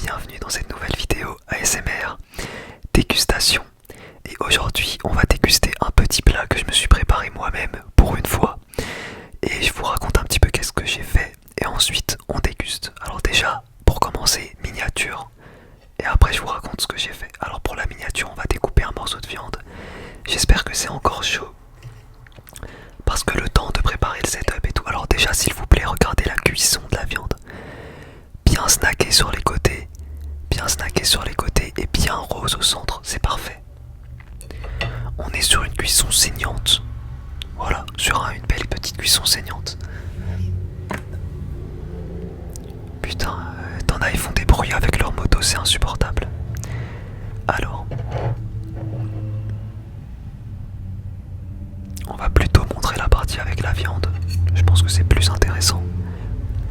bienvenue dans cette nouvelle vidéo ASMR dégustation. Et aujourd'hui on va déguster un petit plat que je me suis préparé moi-même pour une fois. Et je vous raconte un petit peu qu'est-ce que j'ai fait et ensuite on déguste. Alors déjà, pour commencer, miniature. Et après je vous raconte ce que j'ai fait. Alors pour la miniature, on va découper un morceau de viande. J'espère que c'est encore chaud, parce que le temps de préparer le setup et tout. Alors déjà, s'il vous plaît, regardez la cuisson de la viande. Bien snacké sur les côtés, bien snacké sur les côtés et bien rose au centre, c'est parfait. On est sur une cuisson saignante. Voilà, sur une belle petite cuisson saignante. Putain, t'en as, ils font des bruits avec leur moto, c'est insupportable. Alors, on va plutôt montrer la partie avec la viande. Je pense que c'est plus intéressant.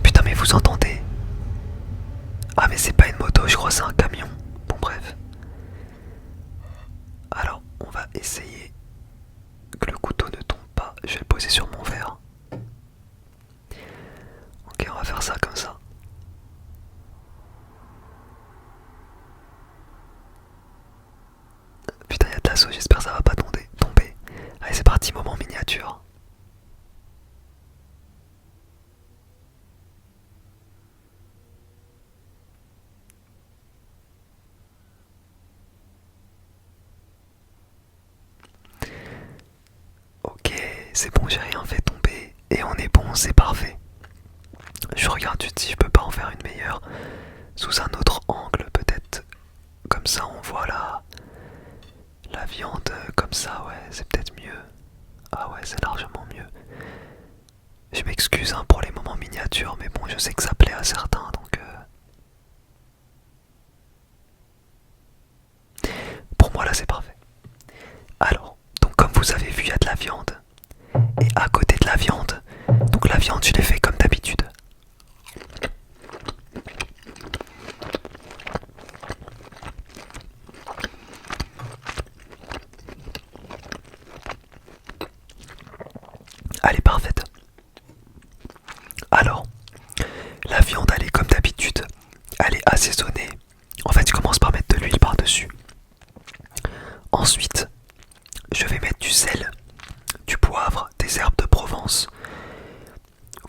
Putain, mais vous entendez? Ah, mais c'est pas une moto, je crois que c'est un camion. Bon, bref. Alors, on va essayer que le couteau ne tombe pas. Je vais le poser sur mon verre. Ok, on va faire ça comme ça. Putain, il y a de la sauce, j'espère que ça va pas tomber. Allez, c'est parti, moment miniature. Ok, c'est bon, j'ai rien fait tomber. Et on est bon, c'est parfait. Je regarde juste si je peux pas en faire une meilleure. Sous un autre angle, peut-être. Comme ça, on voit la viande comme ça, ouais, c'est peut-être mieux. Ah ouais, c'est largement mieux. Je m'excuse pour les moments miniatures, mais bon, je sais que ça plaît à certains, donc... Pour moi, là, c'est parfait. Alors, donc comme vous avez vu, il y a de la viande. Et à côté de la viande, donc la viande, je l'ai fait comme d'habitude. Elle est parfaite. Alors, la viande, elle est comme d'habitude. Elle est assaisonnée. En fait, je commence par mettre de l'huile par-dessus. Ensuite, je vais mettre du sel, du poivre, des herbes de Provence.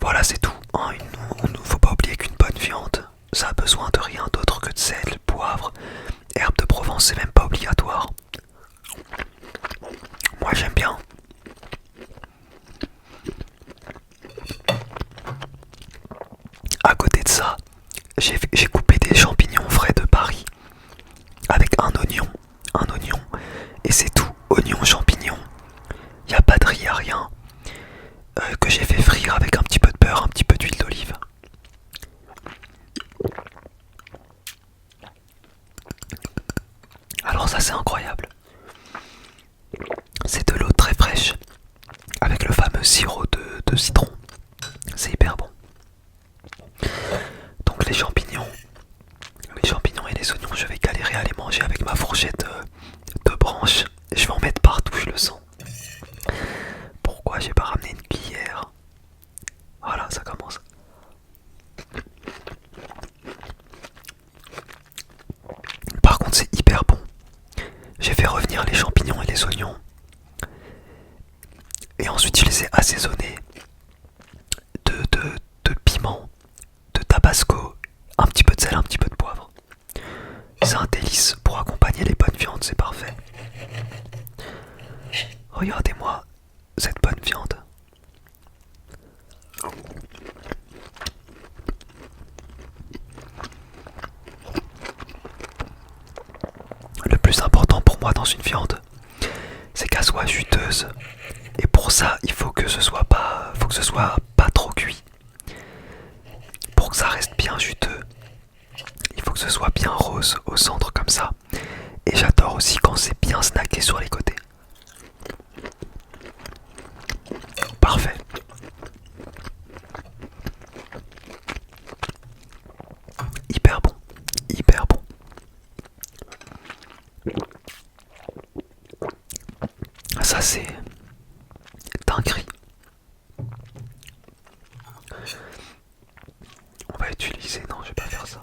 Voilà, c'est tout. Il ne faut pas oublier qu'une bonne viande, ça a besoin de rien d'autre que de sel, poivre, herbes de Provence, c'est même pas obligatoire. Moi, j'aime bien. À côté de ça, j'ai coupé des champignons frais de Paris avec un oignon, et c'est tout, oignon, champignons. Il n'y a pas de riz, y a rien. Que j'ai fait frire avec un petit peu de beurre, un petit peu d'huile d'olive. Alors ça, c'est incroyable. C'est de l'eau très fraîche avec le fameux sirop de citron. C'est hyper bon. Donc les champignons et les oignons, je vais galérer à les manger avec ma fourchette de branches. Je vais en mettre partout, je le sens. Pourquoi j'ai pas ramené une cuillère? Voilà, ça commence. Par contre, c'est hyper bon. J'ai fait revenir les champignons et les oignons. Et ensuite, je les ai assaisonnés de piment, de tabasco, un petit peu de sel, un petit peu de poivre. C'est un délice pour accompagner les bonnes viandes, c'est parfait. Regardez-moi cette bonne viande. Le plus important pour moi dans une viande, c'est qu'elle soit juteuse. Et pour ça, il faut que ce soit pas trop cuit. Pour que ça reste bien juteux, il faut que ce soit bien rose au centre comme ça. Et j'adore aussi quand c'est bien snacké sur les côtés. Parfait. Hyper bon. Hyper bon. Ça, c'est dinguerie. On va utiliser... Non, je vais pas faire ça.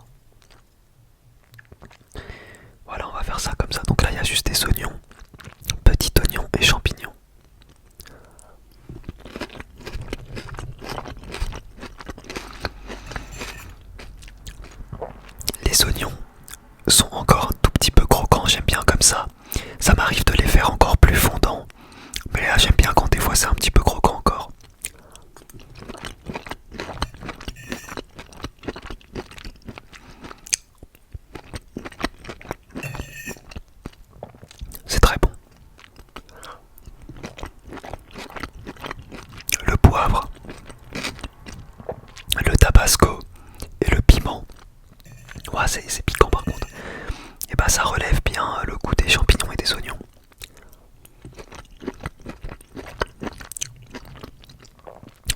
sont encore un tout petit peu croquants, j'aime bien comme ça. Ça m'arrive de les faire encore plus fondants. Mais là j'aime bien quand des fois c'est un petit peu croquant encore. C'est très bon. Le poivre, le tabasco et le piment. Ouais, c'est piquant par contre. Et bah ça relève bien le goût des champignons et des oignons.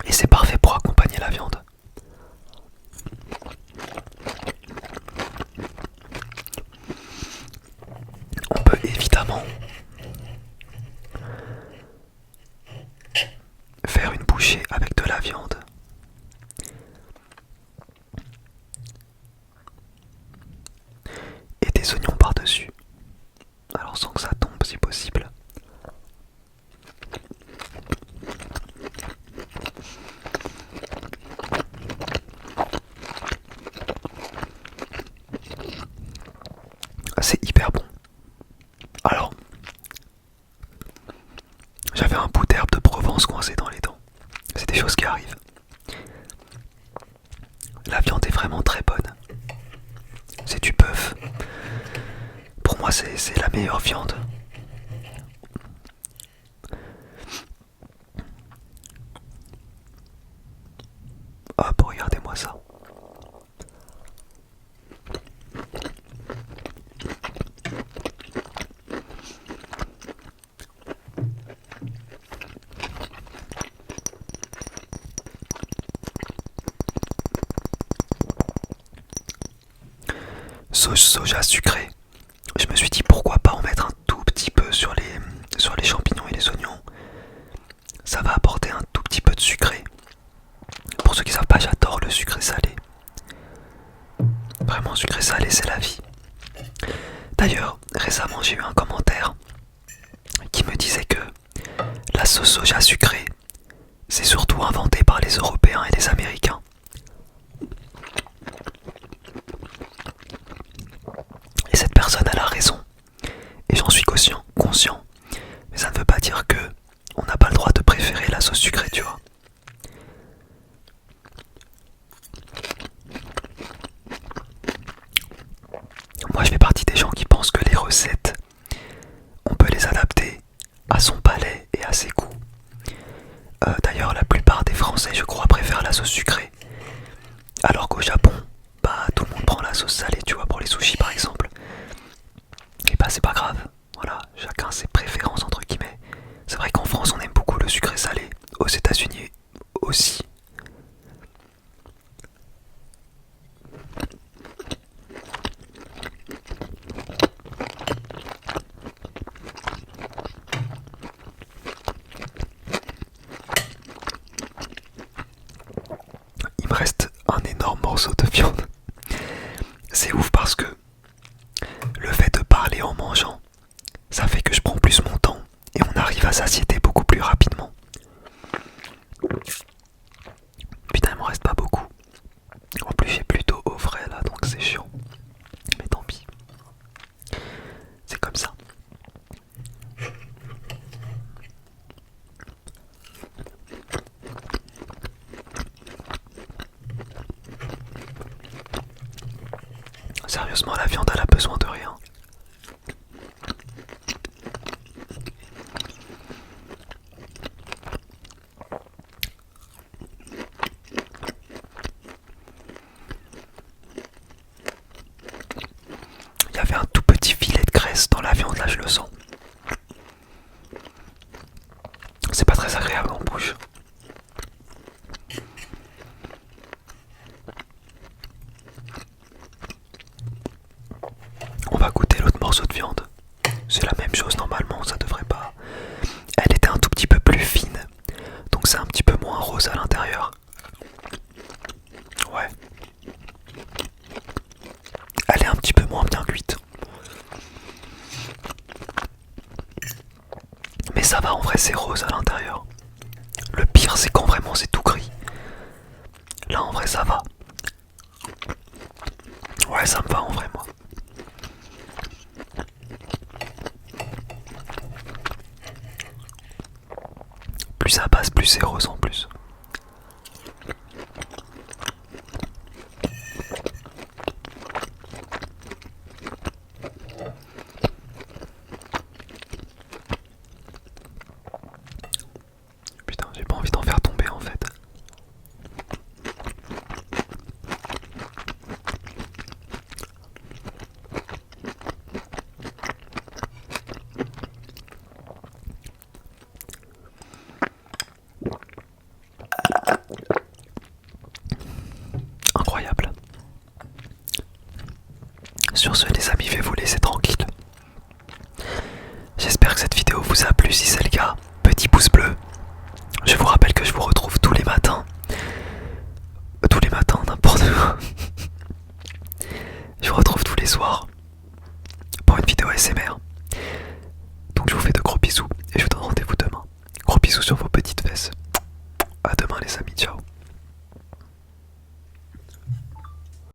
Et c'est parfait pour accompagner la viande. On peut évidemment faire une bouchée avec de la viande. Et des oignons par-dessus. Alors sans que ça tombe si possible. C'est hyper bon. Alors, j'avais un bout d'herbe de Provence coincé dans les dents. C'est des choses qui arrivent. La viande est vraiment très bonne. C'est du bœuf. Pour moi, c'est la meilleure viande. Hop, regardez-moi ça. Sauce soja sucrée. Je me suis dit pourquoi pas en mettre un tout petit peu sur les champignons et les oignons. Ça va apporter un tout petit peu de sucré. Pour ceux qui savent pas, j'adore le sucré salé. Vraiment, sucré salé, c'est la vie. D'ailleurs, récemment, j'ai eu un commentaire qui me disait que la sauce soja sucrée, c'est surtout inventé par les Européens et les Américains. Et cette personne, elle a raison. Et j'en suis conscient. Mais ça ne veut pas dire que on n'a pas le droit de préférer la sauce sucrée, tu vois. Moi, je fais partie des gens qui pensent que les recettes, on peut les adapter à son palais et à ses goûts. D'ailleurs, la plupart des Français, je crois, préfèrent la sauce sucrée. Alors qu'au Japon, bah tout le monde prend la sauce salée, tu vois, pour les sushis par exemple. Et bah c'est pas grave. Voilà, chacun ses préférences entre guillemets. C'est vrai qu'en France, on aime beaucoup le sucré salé. Aux États-Unis aussi. Il me reste un énorme morceau de viande. C'est ouf parce que le fait de parler en mangeant, ça fait que je prends plus mon temps et on arrive à satiété beaucoup plus rapidement. Putain, il m'en reste pas beaucoup. En plus, j'ai plutôt au frais là, donc c'est chiant. Mais tant pis. C'est comme ça. Sérieusement, la viande, elle a besoin de rien. Il y avait un tout petit filet de graisse dans la viande, là je le sens. C'est pas très agréable en bouche. On va goûter l'autre morceau de viande. C'est la même chose normalement, ça devrait pas. Elle était un tout petit peu plus fine, donc c'est un petit peu moins rose à l'intérieur. Ouais. Elle est un petit peu moins bien cuite. Mais ça va, en vrai c'est rose à l'intérieur. Le pire c'est quand vraiment c'est tout gris. Là en vrai ça va. Ouais, ça me va en vrai moi. plus ça passe, plus c'est rose en plus. Putain, j'ai pas envie d'en faire tomber en fait. Incroyable. Sur ce les amis, je vais vous laisser tranquille. J'espère que cette vidéo vous a plu. Si c'est le cas, petit pouce bleu. Je vous rappelle que je vous retrouve tous les matins. Tous les matins, n'importe quoi. Je vous retrouve tous les soirs pour une vidéo ASMR. Donc je vous fais de gros bisous et je vous donne rendez-vous demain. Gros bisous sur vos petits